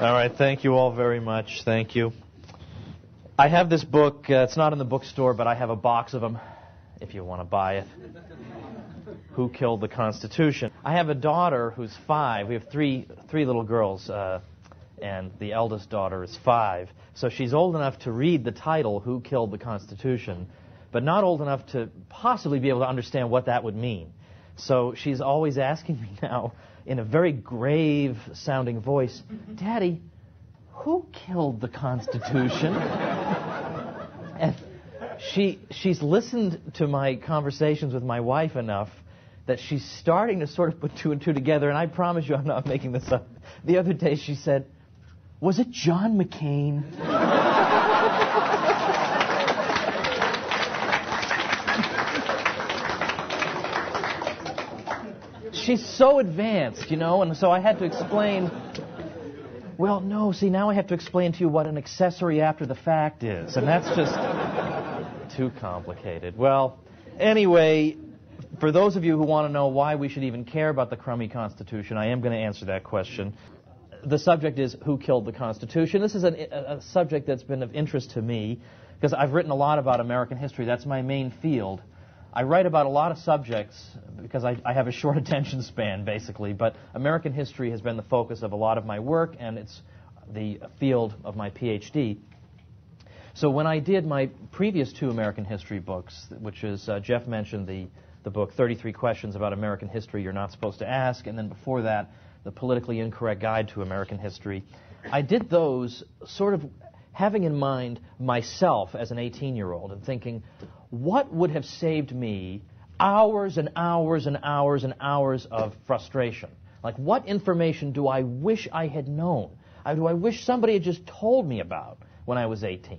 All right, thank you all very much. Thank you. I have this book. It's not in the bookstore, but I have a box of them if you want to buy it. Who Killed the Constitution? I have a daughter who's 5. We have three little girls, and the eldest daughter is 5. So she's old enough to read the title, Who Killed the Constitution, but not old enough to possibly be able to understand what that would mean. So she's always asking me now, in a very grave-sounding voice, Daddy, who killed the Constitution? And she's listened to my conversations with my wife enough that she's starting to sort of put 2 and 2 together, and I promise you I'm not making this up. The other day she said, was it John McCain? She's so advanced, you know, and so I had to explain, well, no, see, now I have to explain to you what an accessory after the fact is, and that's just too complicated. Well, anyway, for those of you who want to know why we should even care about the crummy Constitution, I am going to answer that question. The subject is who killed the Constitution. This is a subject that's been of interest to me because I've written a lot about American history. That's my main field. I write about a lot of subjects because I have a short attention span, basically, but American history has been the focus of a lot of my work, and it's the field of my PhD. So when I did my previous 2 American history books, which is, Jeff mentioned the book 33 Questions About American History You're Not Supposed to Ask, and then before that, The Politically Incorrect Guide to American History, I did those sort of having in mind myself as an 18-year-old and thinking, what would have saved me hours and hours and hours and hours of frustration? Like, what information do I wish I had known? Do I wish somebody had just told me about when I was 18?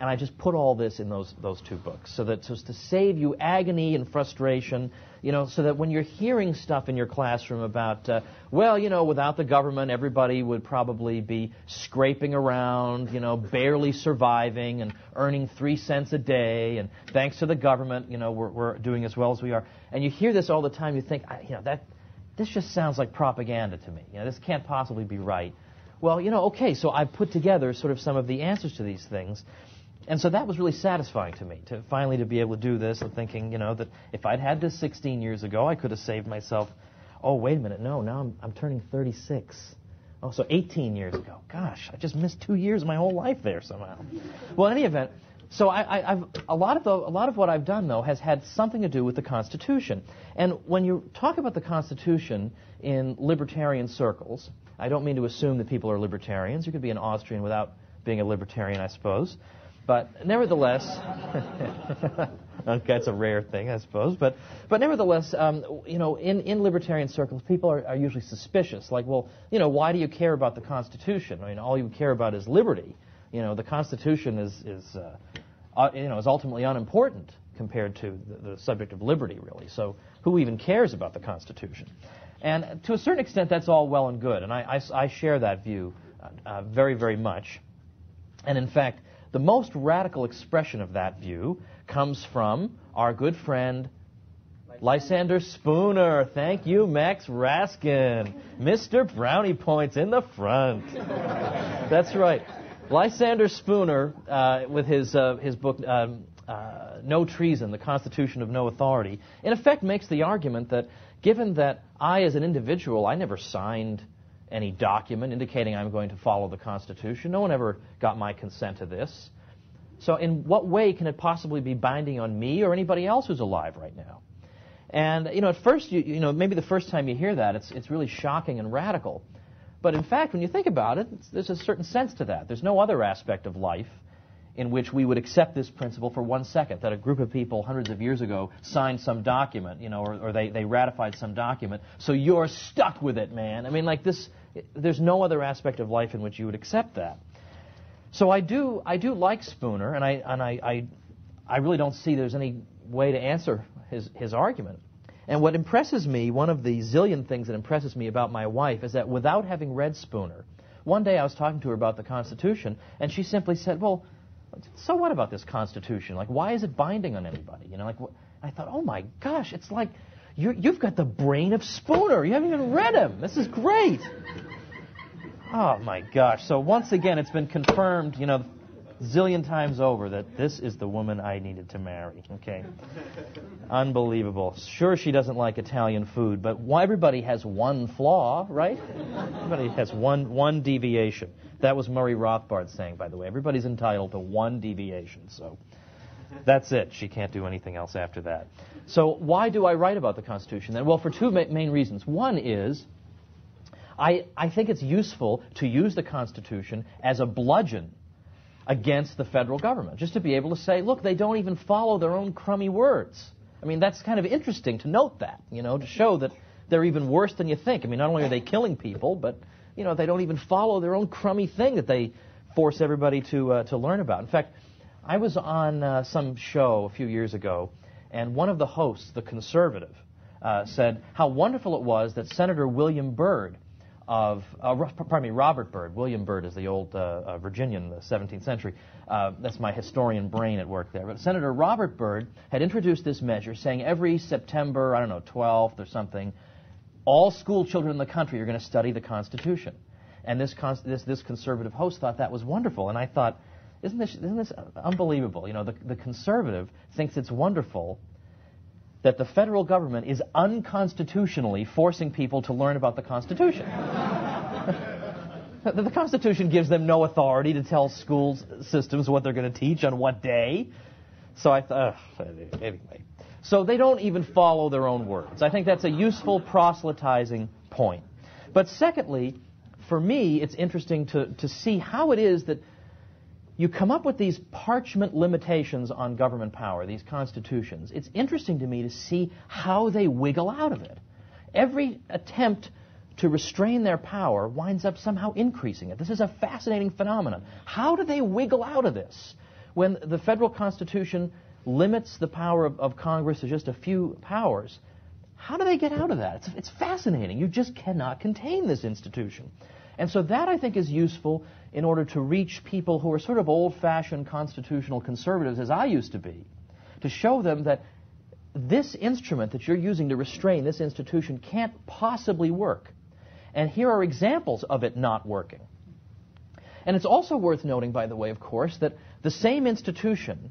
And I just put all this in those 2 books, so as to save you agony and frustration, you know, so that when you're hearing stuff in your classroom about, well, you know, without the government, everybody would probably be scraping around, you know, barely surviving and earning 3 cents a day, and thanks to the government, you know, we're doing as well as we are. And you hear this all the time, you think, you know, this just sounds like propaganda to me. You know, this can't possibly be right. Well, you know, okay, so I put together sort of some of the answers to these things. And so that was really satisfying to me, to finally be able to do this and thinking, you know, that if I'd had this 16 years ago, I could have saved myself, oh, wait a minute, no, now I'm turning 36. Oh, so 18 years ago. Gosh, I just missed 2 years of my whole life there somehow. Well, in any event, so I've a lot of what I've done, though, has had something to do with the Constitution. And when you talk about the Constitution in libertarian circles, I don't mean to assume that people are libertarians. You could be an Austrian without being a libertarian, I suppose. But nevertheless, okay, that's a rare thing, I suppose. But nevertheless, you know, in libertarian circles, people are usually suspicious. Like, well, you know, why do you care about the Constitution? I mean, all you care about is liberty. You know, the Constitution is ultimately unimportant compared to the subject of liberty, really. So who even cares about the Constitution? And to a certain extent, that's all well and good, and I share that view very, very much. And in fact, the most radical expression of that view comes from our good friend Lysander Spooner. Thank you, Max Raskin. Mr. Brownie Points in the front. That's right. Lysander Spooner, with his book No Treason, The Constitution of No Authority, in effect makes the argument that given that I, as an individual, I never signed any document indicating I'm going to follow the Constitution. No one ever got my consent to this. So in what way can it possibly be binding on me or anybody else who's alive right now? And, you know, at first, you know, maybe the first time you hear that, it's really shocking and radical. But in fact, when you think about it, there's a certain sense to that. There's no other aspect of life in which we would accept this principle for 1 second, that a group of people hundreds of years ago signed some document, you know, or they ratified some document, so you're stuck with it, man. I mean, like this, there's no other aspect of life in which you would accept that. So I do like Spooner, and I really don't see there's any way to answer his argument. And what impresses me, one of the zillion things that impresses me about my wife, is that without having read Spooner, one day I was talking to her about the Constitution, and she simply said, well, so what about this Constitution? Like, why is it binding on anybody? You know, like, I thought, oh my gosh, it's like you've got the brain of Spooner. You haven't even read him. This is great. Oh, my gosh. So once again, it's been confirmed, zillion times over that this is the woman I needed to marry. Okay. Unbelievable. Sure, she doesn't like Italian food, but everybody has one flaw, right? Everybody has one deviation. That was Murray Rothbard saying, by the way. Everybody's entitled to one deviation, so that's it. She can't do anything else after that. So why do I write about the Constitution then? Well, for two main reasons. One is I think it's useful to use the Constitution as a bludgeon against the federal government, just to be able to say, look, they don't even follow their own crummy words. I mean, that's kind of interesting to note that, to show that they're even worse than you think. I mean, not only are they killing people, but, they don't even follow their own crummy thing that they force everybody to learn about. In fact, I was on some show a few years ago, and one of the hosts, the conservative, said how wonderful it was that Senator William Byrd Robert Byrd. William Byrd is the old Virginian in the 17th century. That's my historian brain at work there. But Senator Robert Byrd had introduced this measure saying every September, 12th or something, all school children in the country are going to study the Constitution. And this conservative host thought that was wonderful. And I thought, isn't this unbelievable? The conservative thinks it's wonderful that the federal government is unconstitutionally forcing people to learn about the Constitution. The Constitution gives them no authority to tell school systems what they're going to teach on what day. So I thought, anyway. So they don't even follow their own words. I think that's a useful proselytizing point. But secondly, for me, it's interesting to see how it is that you come up with these parchment limitations on government power, these constitutions. It's interesting to me to see how they wiggle out of it. Every attempt to restrain their power winds up somehow increasing it. This is a fascinating phenomenon. How do they wiggle out of this? When the federal Constitution limits the power of Congress to just a few powers, how do they get out of that? It's fascinating. You just cannot contain this institution. And so that, I think, is useful in order to reach people who are sort of old-fashioned constitutional conservatives, as I used to be, to show them that this instrument that you're using to restrain this institution can't possibly work. And here are examples of it not working. And it's also worth noting, by the way, of course, that the same institution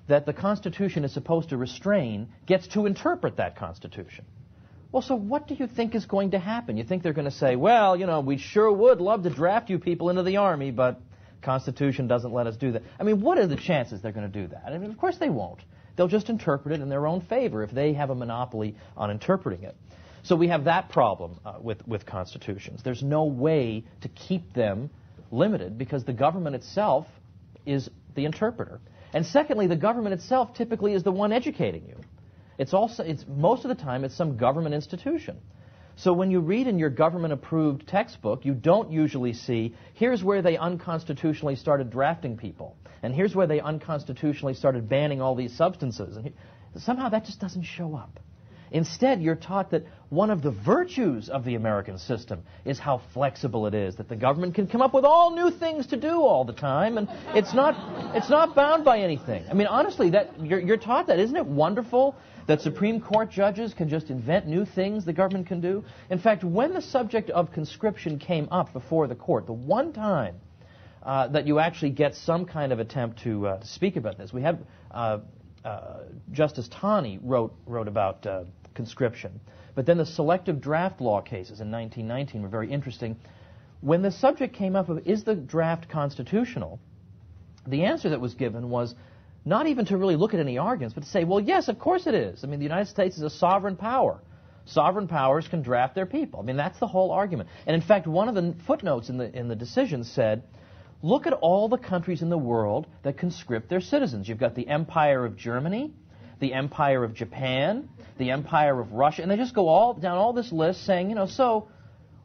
that the Constitution is supposed to restrain gets to interpret that Constitution. Well, so what do you think is going to happen? You think they're going to say, well, we sure would love to draft you people into the Army, but Constitution doesn't let us do that. I mean, what are the chances they're going to do that? I mean, of course they won't. They'll just interpret it in their own favor if they have a monopoly on interpreting it. So we have that problem with constitutions. There's no way to keep them limited because the government itself is the interpreter. And secondly, the government itself typically is the one educating you. It's most of the time it's some government institution. So when you read in your government-approved textbook, you don't usually see, here's where they unconstitutionally started drafting people, and here's where they unconstitutionally started banning all these substances. And somehow that just doesn't show up. Instead, you're taught that one of the virtues of the American system is how flexible it is, that the government can come up with all new things to do all the time, and it's not bound by anything. I mean, honestly, you're taught that. Isn't it wonderful that Supreme Court judges can just invent new things the government can do? In fact, when the subject of conscription came up before the court, the one time that you actually get some kind of attempt to speak about this, we have Justice Taney wrote about conscription. But then the selective draft law cases in 1919 were very interesting. When the subject came up of, is the draft constitutional, the answer that was given was not even to really look at any arguments, but to say, well, yes, of course it is. I mean, the United States is a sovereign power. Sovereign powers can draft their people. I mean, that's the whole argument. And in fact, one of the footnotes in the decision said, look at all the countries in the world that conscript their citizens. You've got the Empire of Germany, the Empire of Japan, the Empire of Russia, and they just go down all this list saying, so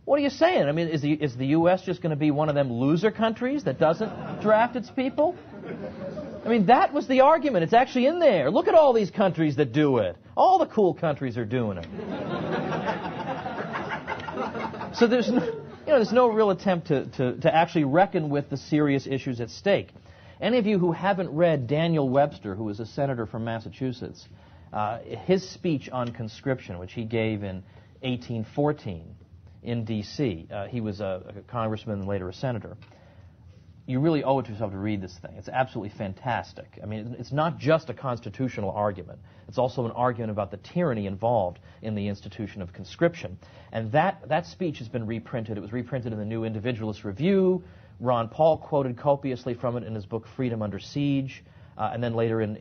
what are you saying? I mean, is the U.S. just going to be one of them loser countries that doesn't draft its people? I mean, that was the argument. It's actually in there. Look at all these countries that do it. All the cool countries are doing it. So there's no real attempt to actually reckon with the serious issues at stake. Any of you who haven't read Daniel Webster, who was a senator from Massachusetts, his speech on conscription, which he gave in 1814, in D.C. He was a congressman and later a senator. You really owe it to yourself to read this thing. It's absolutely fantastic. I mean, it's not just a constitutional argument. It's also an argument about the tyranny involved in the institution of conscription. And that speech has been reprinted. It was reprinted in the New Individualist Review. Ron Paul quoted copiously from it in his book Freedom Under Siege, and then later in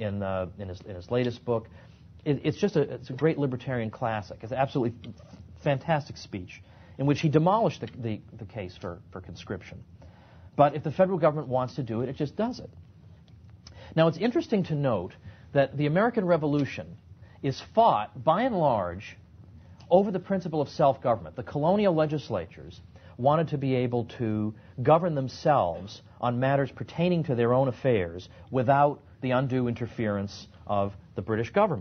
his latest book. It's a great libertarian classic. It's an absolutely fantastic speech in which he demolished the case for conscription. But if the federal government wants to do it, it just does it. Now, it's interesting to note that the American Revolution is fought, by and large, over the principle of self-government. The colonial legislatures wanted to be able to govern themselves on matters pertaining to their own affairs without the undue interference of the British government.